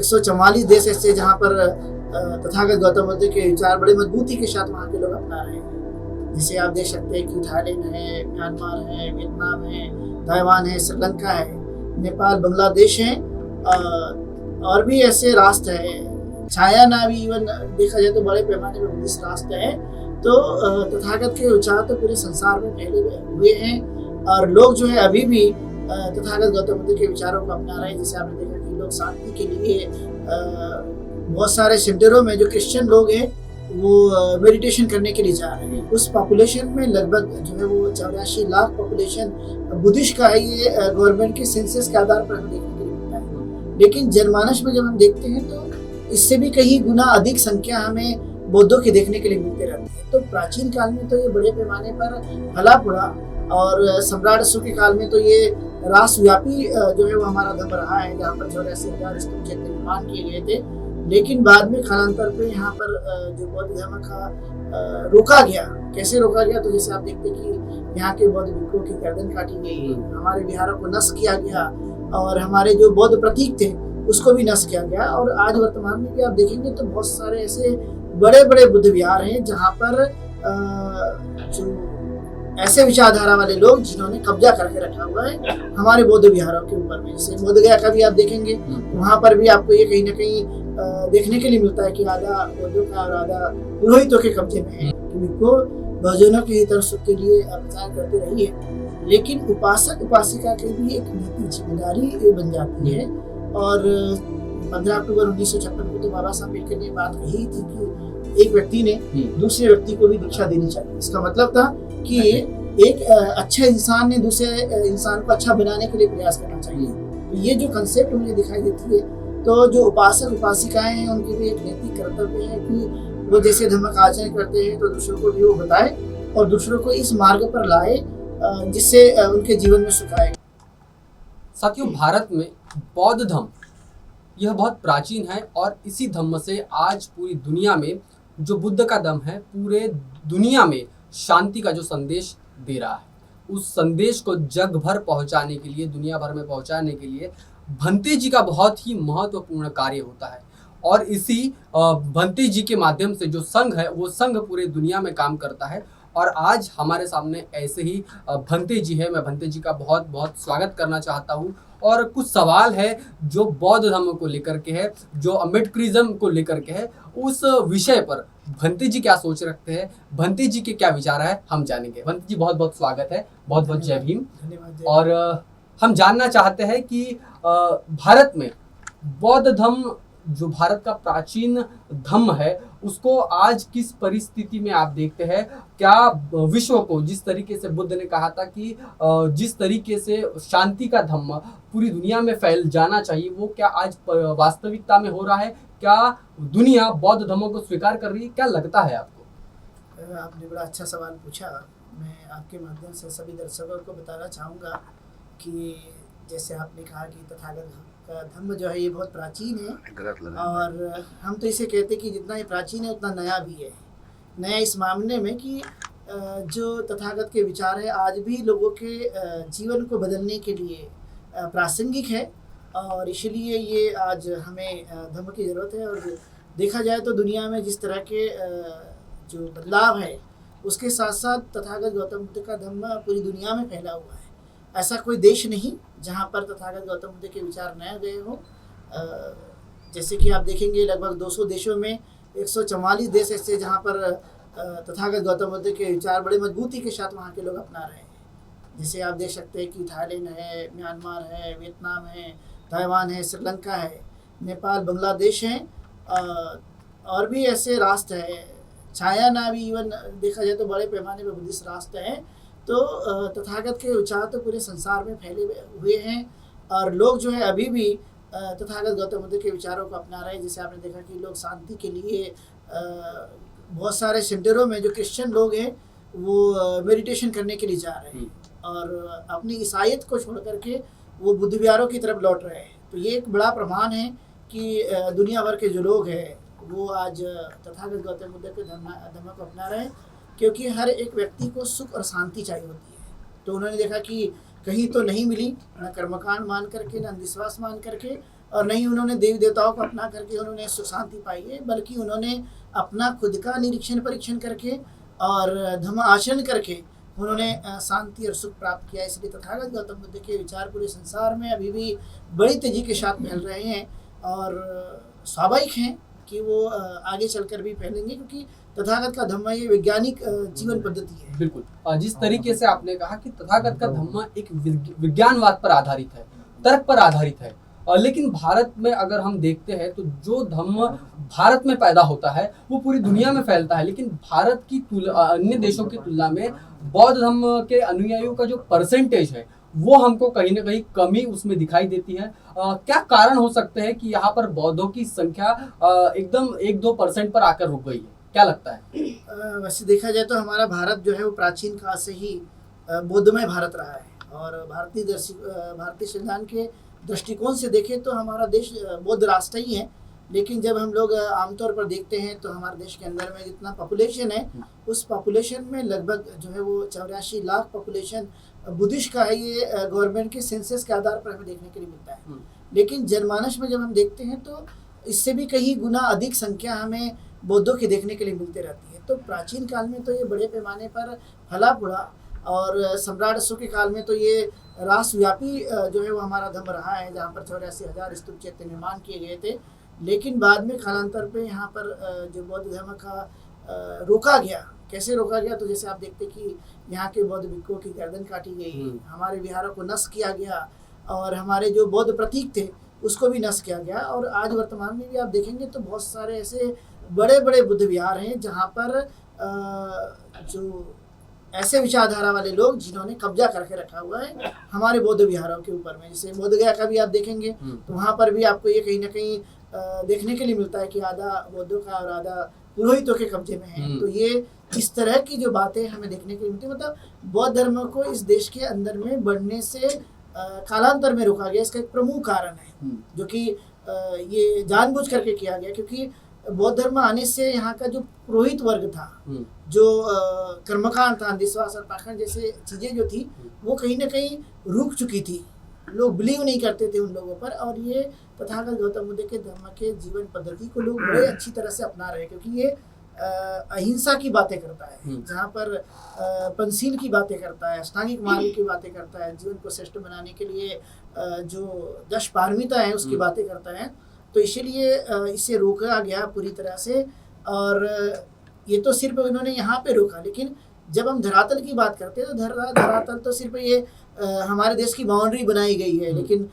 144 देश ऐसे जहाँ पर तथागत गौतम बुद्ध के विचार बड़े मजबूती के साथ वहाँ के लोग अपना रहे हैं। जिसे आप देख सकते हैं कि थाईलैंड है, म्यांमार है, वियतनाम है, ताइवान है, श्रीलंका है, नेपाल, बांग्लादेश है, और भी ऐसे राष्ट्र हैं। चाइना भी इवन देखा जाए तो बड़े पैमाने पर बुद्धिस्ट राष्ट्र है। तो तथागत के विचार तो पूरे संसार में फैले हुए हैं और लोग जो है अभी भी तथागत गौतम बुद्ध के विचारों को अपना रहे हैं। जैसे आपने देखा कि लोग शांति के लिए बहुत सारे सेंटरों में जो क्रिश्चियन लोग हैं वो मेडिटेशन करने के लिए जा रहे हैं। उस पॉपुलेशन में लगभग जो है वो 84 लाख पॉपुलेशन बुद्धिस्ट का है। ये गवर्नमेंट के सेंसस के आधार पर हमें देखने के लिए मिलता है। लेकिन जनमानस में जब हम देखते हैं तो इससे भी कहीं गुना अधिक संख्या हमें बौद्धों के देखने के लिए मिलते रहते हैं। तो प्राचीन काल में तो ये बड़े पैमाने पर फला पड़ा और सम्राट अशोक के काल में तो ये राष्ट्रव्यापी जो है वो हमारा धर्म रहा है, जहाँ पर 84,000 स्तूप चैत्य निर्माण किए गए थे। लेकिन बाद में कालांतर पे यहाँ पर जो बौद्ध धर्म का रोका गया। कैसे रोका गया? तो जैसे आप देखते हैं कि यहाँ के बौद्ध भिक्षुओं की गर्दन काटी गई, हमारे विहारों को नष्ट किया गया और हमारे जो बौद्ध प्रतीक थे उसको भी नष्ट किया गया। और आज वर्तमान में भी आप देखेंगे तो बहुत सारे ऐसे बड़े बड़े बुद्ध विहार हैं जहाँ पर जो ऐसे विचारधारा वाले लोग जिन्होंने कब्जा करके रखा हुआ है हमारे बौद्ध विहारों के ऊपर में। जैसे बोधगया का भी आप देखेंगे, वहाँ पर भी आपको ये कहीं ना कहीं देखने के लिए मिलता है कि आधा बौद्धों का और आधा पुरोहितों के कब्जे में है। उनको बहुजनों के हित और सुख के लिए प्रचार करते रही है। लेकिन उपासक उपासिका की भी एक नैतिक जिम्मेदारी बन जाती है। और 15 अक्टूबर 1956 को तो बाबा साहब अम्बेडकर ने बात कही थी कि एक व्यक्ति ने दूसरे व्यक्ति को भी दीक्षा देनी चाहिए। इसका मतलब था कि एक अच्छा इंसान ने दूसरे इंसान को अच्छा बनाने के लिए प्रयास करना चाहिए। तो ये जो कंसेप्ट मुझे दिखाई देती है, तो जो उपासक उपासिकाएं हैं उनकी भी एक नैतिक कर्तव्य है कि वो जैसे धर्म का आचरण करते हैं तो दूसरों को भी वो बताए और दूसरों को इस मार्ग पर लाए जिससे उनके जीवन में सुख आए। साथियों, भारत में बौद्ध धर्म यह बहुत प्राचीन है और इसी धर्म से आज पूरी दुनिया में जो बुद्ध का धर्म है पूरे दुनिया में शांति का जो संदेश दे रहा है, उस संदेश को जग भर पहुंचाने के लिए, दुनिया भर में पहुंचाने के लिए भंते जी का बहुत ही महत्वपूर्ण कार्य होता है। और इसी भंते जी के माध्यम से जो संघ है वो संघ पूरे दुनिया में काम करता है। और आज हमारे सामने ऐसे ही भंते जी है। मैं भंते जी का बहुत बहुत स्वागत करना चाहता हूँ और कुछ सवाल है जो बौद्ध धर्म को लेकर के है, जो अम्बेडकरिज्म को लेकर के है, उस विषय पर भंते जी क्या सोच रखते हैं, भंते जी के क्या विचार है, हम जानेंगे। भंते जी बहुत बहुत स्वागत है, बहुत बहुत जय भीम। और हम जानना चाहते हैं कि भारत में बौद्ध धर्म जो भारत का प्राचीन धर्म है उसको आज किस परिस्थिति में आप देखते हैं? क्या विश्व को जिस तरीके से बुद्ध ने कहा था कि जिस तरीके से शांति का धर्म पूरी दुनिया में फैल जाना चाहिए, वो क्या आज वास्तविकता में हो रहा है? क्या दुनिया बौद्ध धर्म को स्वीकार कर रही है? क्या लगता है आपको? आपने बड़ा अच्छा सवाल पूछा। मैं आपके माध्यम से सभी दर्शकों को बताना चाहूँगा कि जैसे आपने कहा कि तथागत का धर्म जो है ये बहुत प्राचीन है और हम तो इसे कहते हैं कि जितना ये प्राचीन है उतना नया भी है। नया इस मामले में कि जो तथागत के विचार है आज भी लोगों के जीवन को बदलने के लिए प्रासंगिक है और इसलिए ये आज हमें धर्म की ज़रूरत है। और देखा जाए तो दुनिया में जिस तरह के जो बदलाव है उसके साथ साथ तथागत गौतम बुद्ध का धर्म पूरी दुनिया में फैला हुआ है। ऐसा कोई देश नहीं जहाँ पर तथागत गौतम बुद्ध के विचार नए गए हो। जैसे कि आप देखेंगे लगभग 200 देशों में 144 देश ऐसे जहाँ पर तथागत गौतम बुद्ध के विचार बड़े मजबूती के साथ वहाँ के लोग अपना रहे हैं। जैसे आप देख सकते हैं कि थाईलैंड है, म्यांमार है, वियतनाम है, ताइवान है, श्रीलंका है, नेपाल, बांग्लादेश है, और भी ऐसे राष्ट्र है। चाइना भी इवन देखा जाए तो बड़े पैमाने पर बुद्धिस्ट राष्ट्र हैं। तो तथागत के विचार तो पूरे संसार में फैले हुए हैं और लोग जो है अभी भी तथागत गौतम बुद्ध के विचारों को अपना रहे हैं। जैसे आपने देखा कि लोग शांति के लिए बहुत सारे सेंटरों में जो क्रिश्चियन लोग हैं वो मेडिटेशन करने के लिए जा रहे हैं और अपनी ईसाईयत को छोड़ करके वो बुद्ध विहारों की तरफ लौट रहे हैं। तो ये एक बड़ा प्रमाण है कि दुनिया भर के जो लोग हैं वो आज तथागत गौतम बुद्ध के धर्म को अपना रहे हैं, क्योंकि हर एक व्यक्ति को सुख और शांति चाहिए होती है। तो उन्होंने देखा कि कहीं तो नहीं मिली, न कर्मकांड मान करके, न अंधविश्वास मान करके, और नहीं उन्होंने देवी देवताओं को अपना करके उन्होंने सुख शांति पाई है, बल्कि उन्होंने अपना खुद का निरीक्षण परीक्षण करके और धम्म आचरण करके उन्होंने शांति और सुख प्राप्त किया। इसलिए तथागत गौतम बुद्ध के विचार पूरे संसार में अभी भी बड़ी तेजी के साथ फैल रहे हैं और स्वाभाविक हैं कि वो आगे चलकर भी फैलेंगे, क्योंकि तथागत का धम्म ये वैज्ञानिक जीवन पद्धति है। बिल्कुल, जिस तरीके से आपने कहा कि तथागत का धम्म एक विज्ञानवाद पर आधारित है, तर्क पर आधारित है, लेकिन भारत में अगर हम देखते हैं तो जो धम्म भारत में पैदा होता है वो पूरी दुनिया में फैलता है, लेकिन भारत की अन्य देशों की तुलना में बौद्ध धम्म के अनुयायियों का जो परसेंटेज है वो हमको कहीं ना कहीं कमी उसमें दिखाई देती है। क्या कारण हो सकते हैं कि यहाँ पर बौद्धों की संख्या एकदम 1-2% पर आकर रुक गई है, क्या लगता है? वैसे देखा जाए तो हमारा भारत जो है वो प्राचीन काल से ही बौद्धमय भारत रहा है, और भारतीय संविधान के दृष्टिकोण से देखें तो हमारा देश बौद्ध राष्ट्र ही है। लेकिन जब हम लोग आमतौर पर देखते हैं तो हमारे देश के अंदर में जितना पॉपुलेशन है उस पॉपुलेशन में लगभग जो है वो 84 लाख पॉपुलेशन बुद्धिस्ट का है। ये गवर्नमेंट के सेंसस के आधार पर हमें देखने के लिए मिलता है। लेकिन जनमानस में जब हम देखते हैं तो इससे भी कहीं गुना अधिक संख्या हमें बौद्धों की देखने के लिए मिलती रहती है। तो प्राचीन काल में तो ये बड़े पैमाने पर फला फूला, और सम्राट अशोक के काल में तो ये राष्ट्रव्यापी जो है वो हमारा धर्म रहा है, जहाँ पर 84,000 स्तूप चैत्य निर्माण किए गए थे। लेकिन बाद में कालांतर पे यहाँ पर जो बौद्ध धर्म का रोका गया, कैसे रोका गया, तो जैसे आप देखते कि यहाँ के बौद्ध भिक्षुओं की गर्दन काटी गई, हमारे विहारों को नष्ट किया गया, और हमारे जो बौद्ध प्रतीक थे उसको भी नष्ट किया गया। और आज वर्तमान में भी आप देखेंगे तो बहुत सारे ऐसे बड़े बड़े बुद्ध विहार हैं जहाँ पर जो ऐसे विचारधारा वाले लोग जिन्होंने कब्जा करके रखा हुआ है हमारे बौद्ध विहारों के ऊपर में। जैसे बोध गया का भी आप देखेंगे तो वहाँ पर भी आपको ये कहीं ना कहीं देखने के लिए मिलता है कि आधा बौद्धों का और आधा पुरोहितों के कब्जे में है। तो ये इस तरह की जो बातें हमें देखने के लिए मिलती है, मतलब बौद्ध धर्म को इस देश के अंदर में बढ़ने से कालांतर में रोका गया। इसका एक प्रमुख कारण है जो कि ये जानबूझ करके किया गया, क्योंकि बौद्ध धर्म आने से यहाँ का जो पुरोहित वर्ग था, जो कर्मकांड था, अंधविश्वास और पाखंड जैसे चीजें जो थी वो कहीं ना कहीं रुक चुकी थी। लोग बिलीव नहीं करते थे उन लोगों पर, और ये तथागत गौतम बुद्ध के धर्म के जीवन पद्धति को लोग बड़े अच्छी तरह से अपना रहे, क्योंकि ये अहिंसा की बातें करता है, जहाँ पर पंचशील की बातें करता है, अष्टांगिक मार्ग की बातें करता है, जीवन को श्रेष्ठ बनाने के लिए जो 10 पारमिता है उसकी बातें करता है। तो इसीलिए इसे रोका गया पूरी तरह से। और ये तो सिर्फ उन्होंने यहाँ पे रोका, लेकिन जब हम धरातल की बात करते हैं तो धरातल तो सिर्फ ये हमारे देश की बाउंड्री बनाई गई है, लेकिन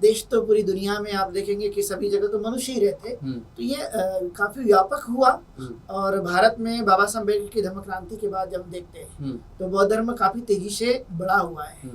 देश तो पूरी दुनिया में आप देखेंगे कि सभी जगह तो मनुष्य ही रहते। तो ये काफी व्यापक हुआ, और भारत में बाबा साहब अम्बेडकर की धर्म क्रांति के बाद जब हम देखते हैं तो बौद्ध धर्म काफी तेजी से बढ़ा हुआ है।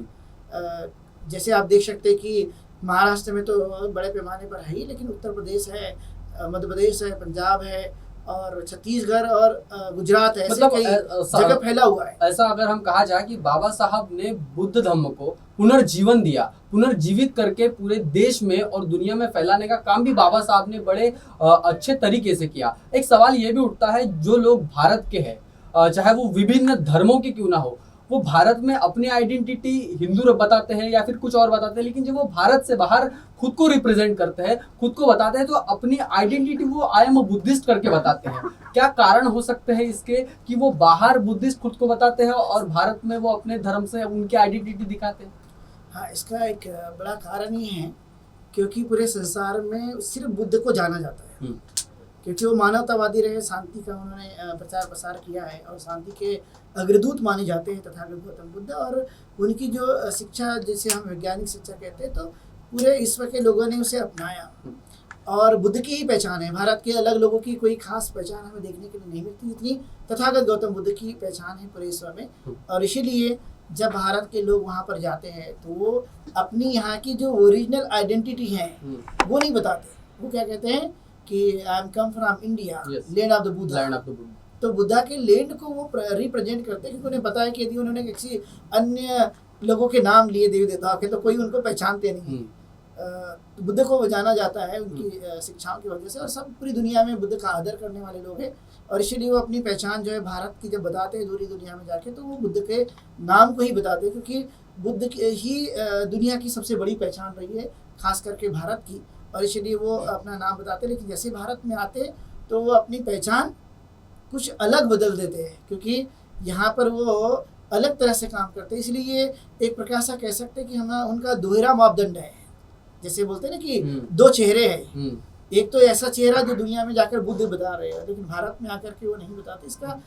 जैसे आप देख सकते हैं कि महाराष्ट्र में तो बड़े पैमाने पर है ही, लेकिन उत्तर प्रदेश है, मध्य प्रदेश है, पंजाब है, और छत्तीसगढ़ और गुजरात है, मतलब कई जगह फैला हुआ है। ऐसा अगर हम कहा जाए कि बाबा साहब ने बुद्ध धर्म को पुनर्जीवन दिया, पुनर्जीवित करके पूरे देश में और दुनिया में फैलाने का काम भी बाबा साहब ने बड़े अच्छे तरीके से किया। एक सवाल ये भी उठता है, जो लोग भारत के हैं, चाहे वो विभिन्न धर्मों के क्यों ना हो, वो भारत में अपनी आइडेंटिटी हिंदू बताते हैं या फिर कुछ और बताते हैं, लेकिन जब वो भारत से बाहर खुद को रिप्रेजेंट करते हैं, खुद को बताते हैं, तो अपनी आइडेंटिटी वो आई एम अ बुद्धिस्ट करके बताते हैं। क्या कारण हो सकते हैं इसके कि वो बाहर बुद्धिस्ट खुद को बताते हैं और भारत में वो अपने धर्म से उनकी आइडेंटिटी दिखाते हैं? हाँ, इसका एक बड़ा कारण ही है क्योंकि पूरे संसार में सिर्फ बुद्ध को जाना जाता है, क्योंकि वो मानवतावादी रहे, शांति का उन्होंने प्रचार प्रसार किया है और शांति के अग्रदूत माने जाते हैं तथागत गौतम बुद्ध। और उनकी जो शिक्षा, जिसे हम वैज्ञानिक शिक्षा कहते हैं, तो पूरे विश्व के लोगों ने उसे अपनाया, और बुद्ध की ही पहचान है। भारत के अलग लोगों की कोई खास पहचान हमें देखने के लिए नहीं मिलती, जितनी तथागत गौतम बुद्ध की पहचान है पूरे विश्व में। और इसीलिए जब भारत के लोग वहाँ पर जाते हैं तो वो अपनी यहाँ की जो ओरिजिनल आइडेंटिटी है वो नहीं बताते। वो क्या कहते हैं कि I am come from India, land of the Buddha. तो बुद्धा के लैंड को वो रिप्रेजेंट करते हैं, क्योंकि उन्हें पता है कि यदि उन्होंने किसी अन्य लोगों के नाम लिए देवी देवताओं के, तो कोई उनको पहचानते नहीं। बुद्ध को जाना जाता है उनकी शिक्षाओं की वजह से, और सब पूरी दुनिया में बुद्ध का आदर करने वाले लोग हैं। और इसीलिए वो अपनी पहचान जो है भारत की जब बताते हैं दूसरी दुनिया में जाके, तो वो बुद्ध के नाम को ही बताते हैं, क्योंकि बुद्ध की ही दुनिया की सबसे बड़ी पहचान रही है, खास करके भारत की। और इसलिए वो अपना नाम बताते, लेकिन जैसे भारत में आते तो वो अपनी पहचान कुछ अलग बदल देते हैं, क्योंकि यहाँ पर वो अलग तरह से काम करते हैं। इसलिए ये एक प्रकार से कह सकते हैं कि हम उनका दोहरा मापदंड है। जैसे बोलते हैं ना कि दो चेहरे हैं, एक तो ऐसा चेहरा जो दुनिया में जाकर बुद्ध बता रहे हैं, लेकिन भारत में आकर के वो नहीं बताते। इसका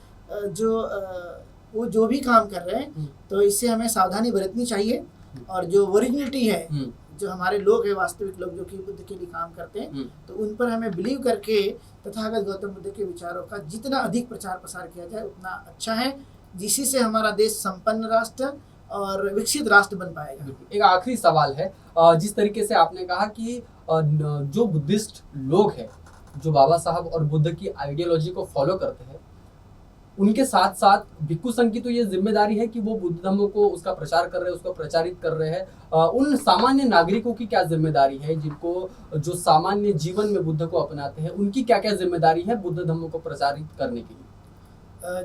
वो जो भी काम कर रहे हैं तो इससे हमें सावधानी बरतनी चाहिए। और जो ओरिजिनलिटी है, जो हमारे लोग हैं, वास्तविक लोग जो कि बुद्ध के लिए काम करते हैं, तो उन पर हमें बिलीव करके तथागत गौतम बुद्ध के विचारों का जितना अधिक प्रचार प्रसार किया जाए उतना अच्छा है, जिसी से हमारा देश संपन्न राष्ट्र और विकसित राष्ट्र बन पाएगा। एक आखिरी सवाल है, जिस तरीके से आपने कहा कि जो बुद्धिस्ट लोग हैं, जो बाबा साहब और बुद्ध की आइडियोलॉजी को फॉलो करते हैं, उनके साथ साथ भिक्खु संघ की तो ये जिम्मेदारी है कि वो बुद्ध धम्म को उसका प्रचार कर रहे हैं, उसको प्रचारित कर रहे हैं। उन सामान्य नागरिकों की क्या जिम्मेदारी है, जिनको जो सामान्य जीवन में बुद्ध को अपनाते हैं, उनकी क्या क्या जिम्मेदारी है बुद्ध धम्म को प्रचारित करने के लिए?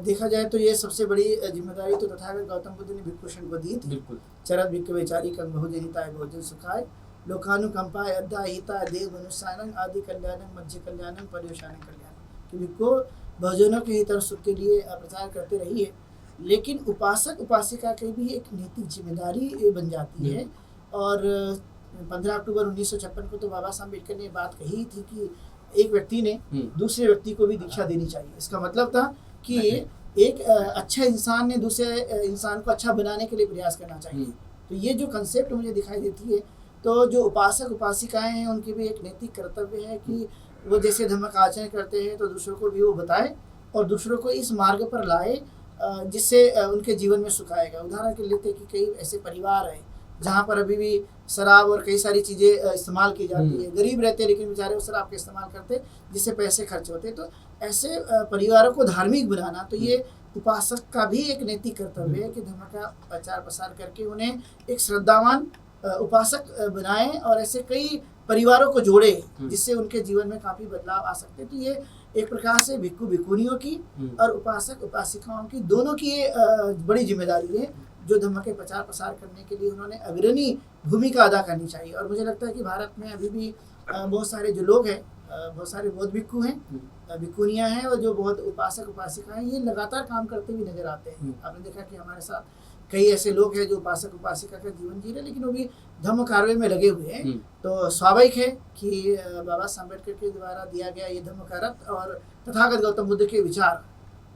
देखा जाए तो ये सबसे बड़ी जिम्मेदारी तो तथागत गौतम बुद्ध ने भिक्खु संघ को दी थी। बिल्कुल। चरत भिक्खवे चारिकं बहुजनिताय भोजन सुखाय लोकानुकंपाय अद्दाहिताय देव मनुष्यानंग आदि कल्याणं मध्य कल्याणं पर्यवसानं कल्याणं, कि भिक्खु बहुजनों के हित और सुख के लिए प्रचार करते रहिए। लेकिन उपासक उपासिका की भी एक नैतिक जिम्मेदारी बन जाती है। और 15 अक्टूबर 1956 को तो बाबा साहब अम्बेडकर ने बात कही थी कि एक व्यक्ति ने दूसरे व्यक्ति को भी दीक्षा देनी चाहिए। इसका मतलब था कि एक अच्छा इंसान ने दूसरे इंसान को अच्छा बनाने के लिए प्रयास करना चाहिए। तो ये जो कंसेप्ट मुझे दिखाई देती है, तो जो उपासक उपासिकाएं हैं उनकी भी एक नैतिक कर्तव्य है कि वो जैसे धर्म का आचरण करते हैं तो दूसरों को भी वो बताए और दूसरों को इस मार्ग पर लाए जिससे उनके जीवन में सुख आएगा। उदाहरण के लिए लेते कि कई ऐसे परिवार हैं जहाँ पर अभी भी शराब और कई सारी चीज़ें इस्तेमाल की जाती है। गरीब रहते हैं लेकिन बेचारे वो शराब का इस्तेमाल करते जिससे पैसे खर्च होते। तो ऐसे परिवारों को धार्मिक बनाना, तो ये उपासक का भी एक नैतिक कर्तव्य है कि धर्म का प्रचार प्रसार करके उन्हें एक श्रद्धावान उपासक बनाएं और ऐसे कई परिवारों को जोड़े जिससे उनके जीवन में काफ़ी बदलाव आ सकते। तो ये एक प्रकार से भिक्खु भिक्खुनियों की और उपासक उपासिकाओं की दोनों की ये बड़ी जिम्मेदारी है, जो धर्म के प्रचार प्रसार करने के लिए उन्होंने अग्रणी भूमिका अदा करनी चाहिए। और मुझे लगता है कि भारत में अभी भी बहुत सारे जो लोग हैं, बहुत सारे बौद्ध भिक्खु हैं, भिक्खुनियाँ हैं, और जो बहुत उपासक उपासिका हैं, ये लगातार काम करते हुए नजर आते हैं। आपने देखा कि हमारे साथ कई ऐसे लोग हैं जो उपासक उपासिका का जीवन जी रहे, लेकिन वो भी धर्म कार्य में लगे हुए हैं। तो स्वाभाविक है कि बाबा साहब अम्बेडकर के द्वारा दिया गया ये धर्म का रथ और तथागत गौतम बुद्ध के विचार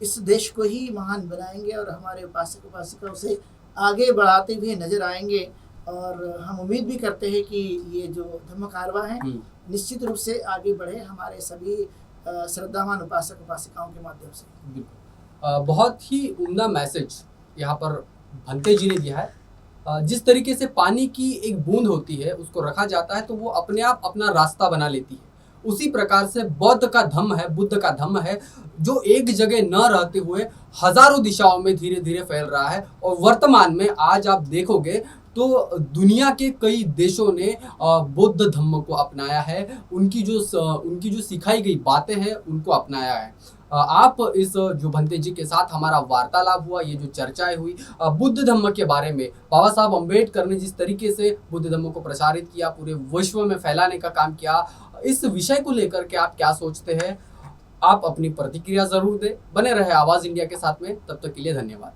इस देश को ही महान बनाएंगे और हमारे उपासक उपासिका उसे आगे बढ़ाते हुए नजर आएंगे। और हम उम्मीद भी करते हैं कि ये जो धर्म कारवा है निश्चित रूप से आगे बढ़े हमारे सभी श्रद्धावान उपासक उपासिकाओं के माध्यम से। बहुत ही उम्दा मैसेज यहाँ पर भंते जी ने दिया है। जिस तरीके से पानी की एक बूंद होती है, उसको रखा जाता है तो वो अपने आप अपना रास्ता बना लेती है, उसी प्रकार से बौद्ध का धम्म है, बुद्ध का धम्म है, जो एक जगह न रहते हुए हजारों दिशाओं में धीरे धीरे फैल रहा है। और वर्तमान में आज आप देखोगे तो दुनिया के कई देशों ने बौद्ध धम्म को अपनाया है, उनकी जो सिखाई गई बातें हैं उनको अपनाया है। आप इस जो भंते जी के साथ हमारा वार्तालाप हुआ, ये जो चर्चाएं हुई बुद्ध धम्म के बारे में, बाबा साहब अम्बेडकर ने जिस तरीके से बुद्ध धम्म को प्रचारित किया, पूरे विश्व में फैलाने का काम किया, इस विषय को लेकर के आप क्या सोचते हैं? आप अपनी प्रतिक्रिया जरूर दें। बने रहे आवाज़ इंडिया के साथ में, तब तक के लिए धन्यवाद।